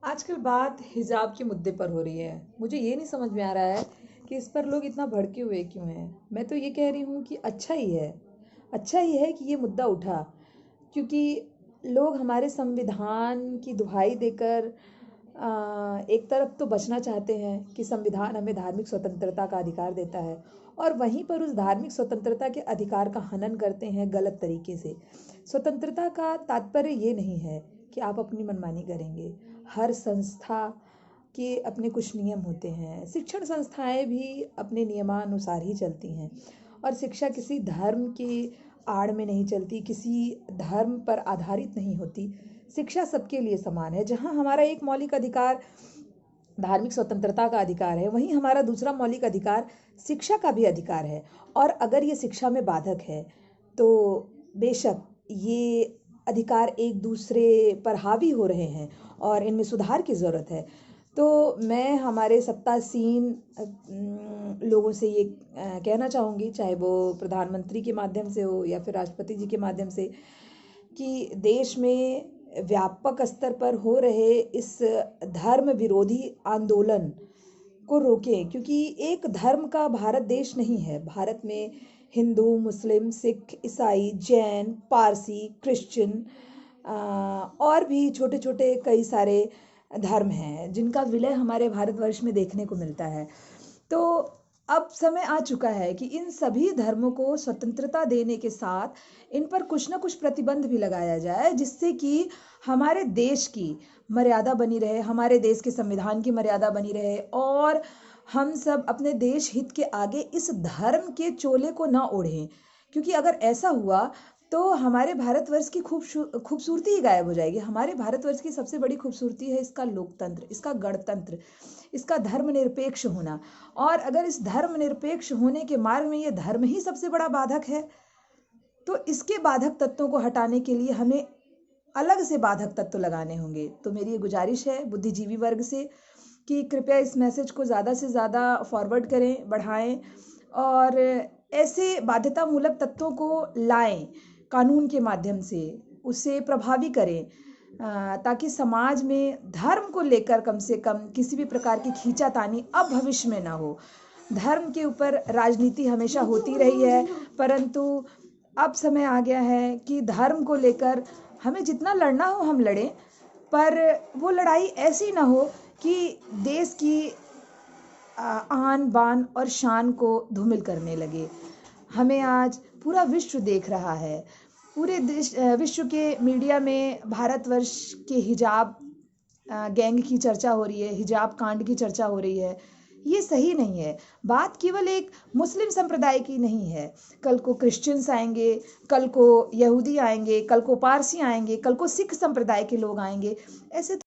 आजकल बात हिजाब के मुद्दे पर हो रही है। मुझे ये नहीं समझ में आ रहा है कि इस पर लोग इतना भड़के हुए क्यों हैं। मैं तो ये कह रही हूँ कि अच्छा ही है कि ये मुद्दा उठा, क्योंकि लोग हमारे संविधान की दुहाई देकर एक तरफ तो बचना चाहते हैं कि संविधान हमें धार्मिक स्वतंत्रता का अधिकार देता है, और वहीं पर उस धार्मिक स्वतंत्रता के अधिकार का हनन करते हैं गलत तरीके से। स्वतंत्रता का तात्पर्य ये नहीं है कि आप अपनी मनमानी करेंगे। हर संस्था के अपने कुछ नियम होते हैं। शिक्षण संस्थाएं भी अपने नियमानुसार ही चलती हैं, और शिक्षा किसी धर्म के आड़ में नहीं चलती, किसी धर्म पर आधारित नहीं होती। शिक्षा सबके लिए समान है। जहाँ हमारा एक मौलिक अधिकार धार्मिक स्वतंत्रता का अधिकार है, वहीं हमारा दूसरा मौलिक अधिकार शिक्षा का भी अधिकार है। और अगर ये शिक्षा में बाधक है तो बेशक ये अधिकार एक दूसरे पर हावी हो रहे हैं और इनमें सुधार की ज़रूरत है। तो मैं हमारे सत्तासीन लोगों से ये कहना चाहूँगी, चाहे वो प्रधानमंत्री के माध्यम से हो या फिर राष्ट्रपति जी के माध्यम से, कि देश में व्यापक स्तर पर हो रहे इस धर्म विरोधी आंदोलन को रोकें। क्योंकि एक धर्म का भारत देश नहीं है। भारत में हिंदू, मुस्लिम, सिख, ईसाई, जैन, पारसी, क्रिश्चियन और भी छोटे छोटे कई सारे धर्म हैं जिनका विलय हमारे भारतवर्ष में देखने को मिलता है। तो अब समय आ चुका है कि इन सभी धर्मों को स्वतंत्रता देने के साथ इन पर कुछ ना कुछ प्रतिबंध भी लगाया जाए, जिससे कि हमारे देश की मर्यादा बनी रहे, हमारे देश के संविधान की मर्यादा बनी रहे, और हम सब अपने देश हित के आगे इस धर्म के चोले को ना ओढ़ें। क्योंकि अगर ऐसा हुआ तो हमारे भारतवर्ष की खूबसूरती ही गायब हो जाएगी। हमारे भारतवर्ष की सबसे बड़ी खूबसूरती है इसका लोकतंत्र, इसका गणतंत्र, इसका धर्मनिरपेक्ष होना। और अगर इस धर्मनिरपेक्ष होने के मार्ग में ये धर्म ही सबसे बड़ा बाधक है, तो इसके बाधक तत्वों को हटाने के लिए हमें अलग से बाधक तत्व लगाने होंगे। तो मेरी ये गुजारिश है बुद्धिजीवी वर्ग से कि कृपया इस मैसेज को ज़्यादा से ज़्यादा फॉरवर्ड करें, बढ़ाएं, और ऐसे बाध्यतामूलक तत्वों को लाएं कानून के माध्यम से, उसे प्रभावी करें, ताकि समाज में धर्म को लेकर कम से कम किसी भी प्रकार की खींचातानी अब भविष्य में ना हो। धर्म के ऊपर राजनीति हमेशा होती रही है, परंतु अब समय आ गया है कि धर्म को लेकर हमें जितना लड़ना हो हम लड़ें, पर वो लड़ाई ऐसी ना हो कि देश की आन बान और शान को धूमिल करने लगे। हमें आज पूरा विश्व देख रहा है, पूरे देश विश्व के मीडिया में भारतवर्ष के हिजाब गैंग की चर्चा हो रही है, हिजाब कांड की चर्चा हो रही है। ये सही नहीं है। बात केवल एक मुस्लिम संप्रदाय की नहीं है। कल को क्रिश्चियंस आएंगे, कल को यहूदी आएंगे, कल को पारसी आएंगे, कल को सिख संप्रदाय के लोग आएंगे। ऐसे